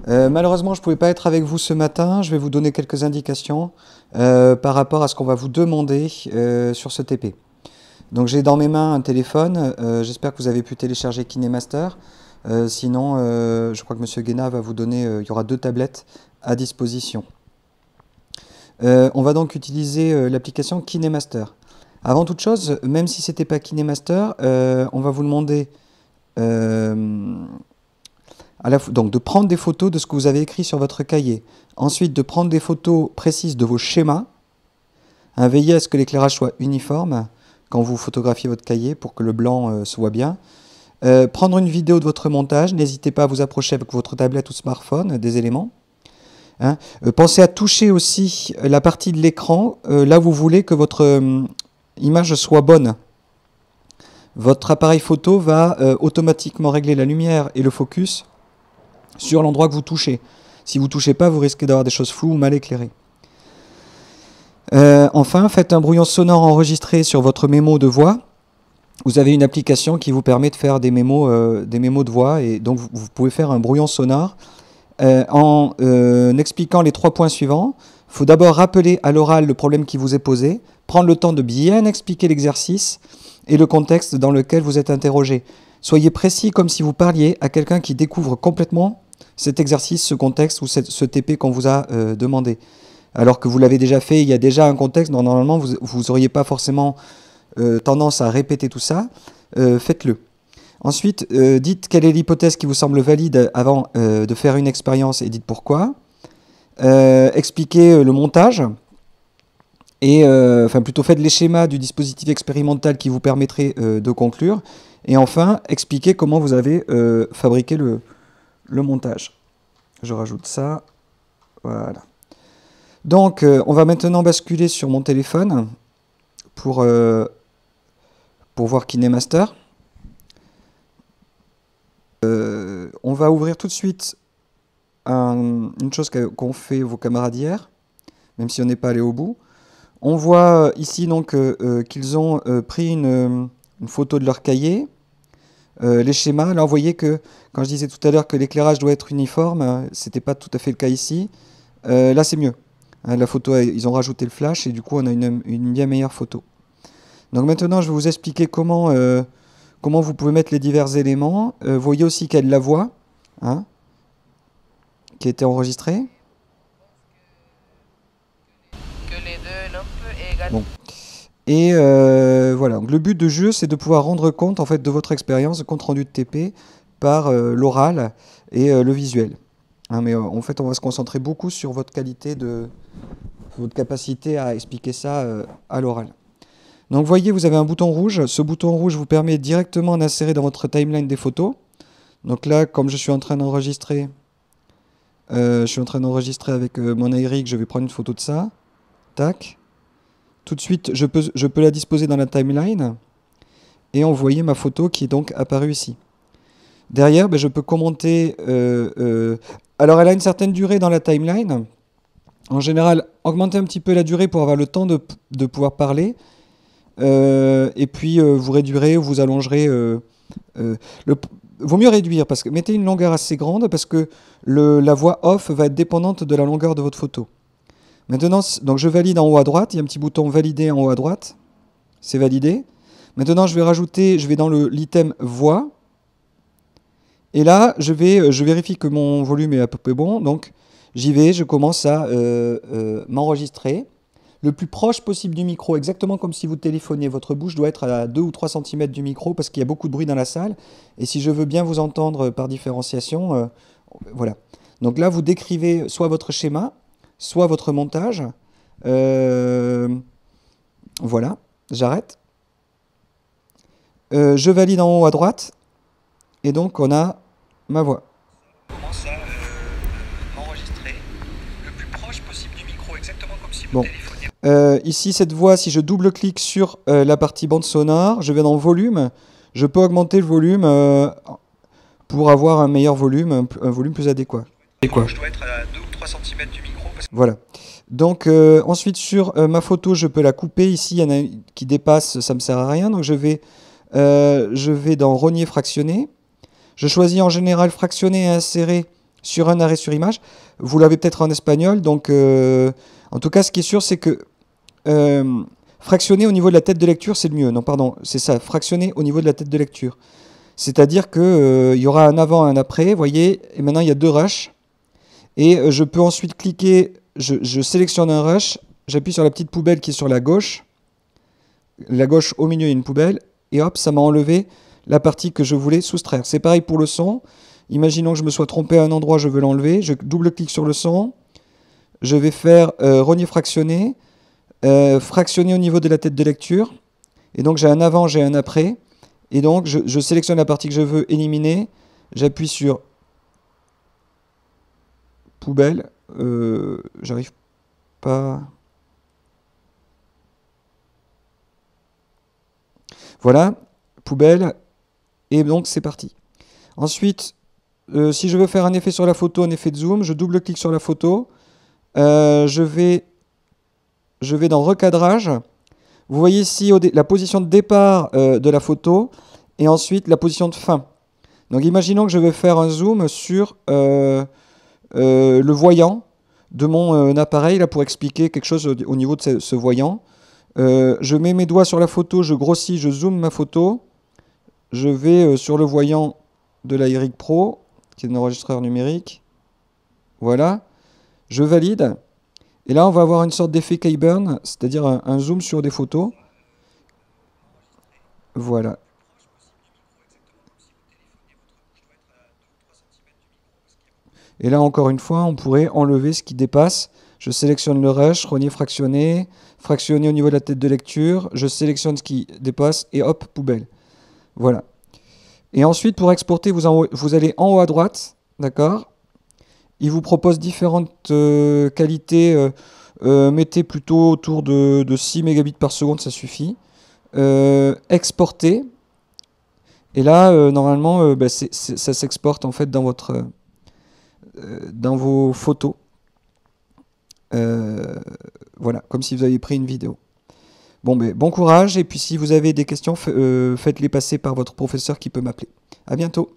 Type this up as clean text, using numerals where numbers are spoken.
Malheureusement, je ne pouvais pas être avec vous ce matin. Je vais vous donner quelques indications par rapport à ce qu'on va vous demander sur ce TP. Donc j'ai dans mes mains un téléphone. J'espère que vous avez pu télécharger KineMaster. Sinon, je crois que Monsieur Guéna va vous donner, il y aura 2 tablettes à disposition. On va donc utiliser l'application KineMaster. Avant toute chose, même si ce n'était pas KineMaster, on va vous demander donc de prendre des photos de ce que vous avez écrit sur votre cahier. Ensuite, de prendre des photos précises de vos schémas. Veillez à ce que l'éclairage soit uniforme quand vous photographiez votre cahier pour que le blanc se voit bien. Prendre une vidéo de votre montage. N'hésitez pas à vous approcher avec votre tablette ou smartphone des éléments. Pensez à toucher aussi la partie de l'écran là où vous voulez que votre image soit bonne. Votre appareil photo va automatiquement régler la lumière et le focus sur l'endroit que vous touchez. Si vous ne touchez pas, vous risquez d'avoir des choses floues ou mal éclairées. Enfin, faites un brouillon sonore enregistré sur votre mémo de voix. Vous avez une application qui vous permet de faire des mémos de voix, et donc vous pouvez faire un brouillon sonore en expliquant les 3 points suivants. Il faut d'abord rappeler à l'oral le problème qui vous est posé, prendre le temps de bien expliquer l'exercice et le contexte dans lequel vous êtes interrogé. Soyez précis comme si vous parliez à quelqu'un qui découvre complètement cet exercice, ce contexte ou ce TP qu'on vous a demandé. Alors que vous l'avez déjà fait, il y a déjà un contexte, normalement vous n'auriez pas forcément tendance à répéter tout ça, faites-le. Ensuite, dites quelle est l'hypothèse qui vous semble valide avant de faire une expérience et dites pourquoi. Expliquez le montage, et enfin plutôt faites les schémas du dispositif expérimental qui vous permettrait de conclure. Et enfin, expliquez comment vous avez fabriqué le montage. Je rajoute ça. Voilà. Donc, on va maintenant basculer sur mon téléphone pour voir KineMaster. On va ouvrir tout de suite une chose qu'ont fait vos camarades hier, même si on n'est pas allé au bout. On voit ici donc qu'ils ont pris une photo de leur cahier, les schémas. Là, vous voyez que quand je disais tout à l'heure que l'éclairage doit être uniforme, c'était pas tout à fait le cas ici. Là, c'est mieux. La photo, ils ont rajouté le flash et du coup, on a une bien meilleure photo. Donc maintenant, je vais vous expliquer comment vous pouvez mettre les divers éléments. Vous voyez aussi qu'il y a de la voix qui a été enregistrée. Bon. Et voilà, donc, le but de jeu, c'est de pouvoir rendre compte en fait, de votre expérience, de compte rendu de TP, par l'oral et le visuel. Mais en fait, on va se concentrer beaucoup sur votre qualité votre capacité à expliquer ça à l'oral. Donc, vous voyez, vous avez un bouton rouge. Ce bouton rouge vous permet directement d'insérer dans votre timeline des photos. Donc là, comme je suis en train d'enregistrer, avec mon iRig, je vais prendre une photo de ça. Tac. Tout de suite, je peux la disposer dans la timeline. Et envoyer ma photo qui est donc apparue ici. Derrière, je peux commenter. Alors, elle a une certaine durée dans la timeline. En général, augmentez un petit peu la durée pour avoir le temps de pouvoir parler. Et puis, vous réduirez ou vous allongerez. Vaut mieux réduire, parce que mettez une longueur assez grande, parce que la voix off va être dépendante de la longueur de votre photo. Maintenant, donc je valide en haut à droite. Il y a un petit bouton valider en haut à droite. C'est validé. Maintenant, je vais dans l'item voix. Et là, je vérifie que mon volume est à peu près bon. Donc, j'y vais, je commence à m'enregistrer. Le plus proche possible du micro, exactement comme si vous téléphoniez. Votre bouche doit être à 2 ou 3 cm du micro parce qu'il y a beaucoup de bruit dans la salle. Et si je veux bien vous entendre par différenciation, voilà. Donc là, vous décrivez soit votre schéma, soit votre montage. Voilà, j'arrête. Je valide en haut à droite. Et donc, on a ma voix. On commence à m'enregistrer le plus proche possible du micro, exactement comme si vous téléphoniez. Ici, cette voix, si je double-clique sur la partie bande sonore, je vais dans volume. Je peux augmenter le volume pour avoir un meilleur volume, un volume plus adéquat. Je dois être à 2 ou 3 cm du micro. Voilà. Donc, ensuite, sur ma photo, je peux la couper. Ici, il y en a une qui dépasse, ça ne me sert à rien. Donc, je vais dans rogner fractionner. Je choisis en général fractionner et insérer sur un arrêt sur image. Vous l'avez peut-être en espagnol, donc en tout cas, ce qui est sûr, c'est que fractionner au niveau de la tête de lecture, c'est le mieux. Non, pardon, c'est ça, fractionner au niveau de la tête de lecture. C'est-à-dire que il y aura un avant et un après, vous voyez, et maintenant il y a deux rushs. Et je peux ensuite cliquer, je sélectionne un rush, j'appuie sur la petite poubelle qui est sur la gauche. La gauche au milieu, il y a une poubelle, et hop, ça m'a enlevé la partie que je voulais soustraire. C'est pareil pour le son. Imaginons que je me sois trompé à un endroit, je veux l'enlever. Je double-clique sur le son. Je vais faire rogner fractionner. Fractionner au niveau de la tête de lecture. Et donc j'ai un avant, j'ai un après. Et donc je sélectionne la partie que je veux éliminer. J'appuie sur poubelle. J'arrive pas. Voilà, poubelle. Et donc c'est parti. Ensuite, si je veux faire un effet sur la photo, un effet de zoom, je double-clique sur la photo. Je vais dans recadrage. Vous voyez ici la position de départ de la photo et ensuite la position de fin. Donc imaginons que je vais faire un zoom sur le voyant de mon appareil là, pour expliquer quelque chose au niveau de ce voyant. Je mets mes doigts sur la photo, je grossis, je zoome ma photo. Je vais sur le voyant de la Eric Pro, qui est un enregistreur numérique. Voilà. Je valide. Et là, on va avoir une sorte d'effet K-burn, c'est-à-dire un zoom sur des photos. Voilà. Et là, encore une fois, on pourrait enlever ce qui dépasse. Je sélectionne le rush, rogner fractionner, fractionner au niveau de la tête de lecture. Je sélectionne ce qui dépasse et hop, poubelle. Voilà. Et ensuite, pour exporter, vous allez en haut à droite, d'accord? Il vous propose différentes qualités. Mettez plutôt autour de 6 mégabits par seconde, ça suffit. Exporter. Et là, normalement, ça s'exporte en fait dans vos photos. Voilà, comme si vous aviez pris une vidéo. Bon courage, et puis si vous avez des questions, faites-les passer par votre professeur qui peut m'appeler. À bientôt.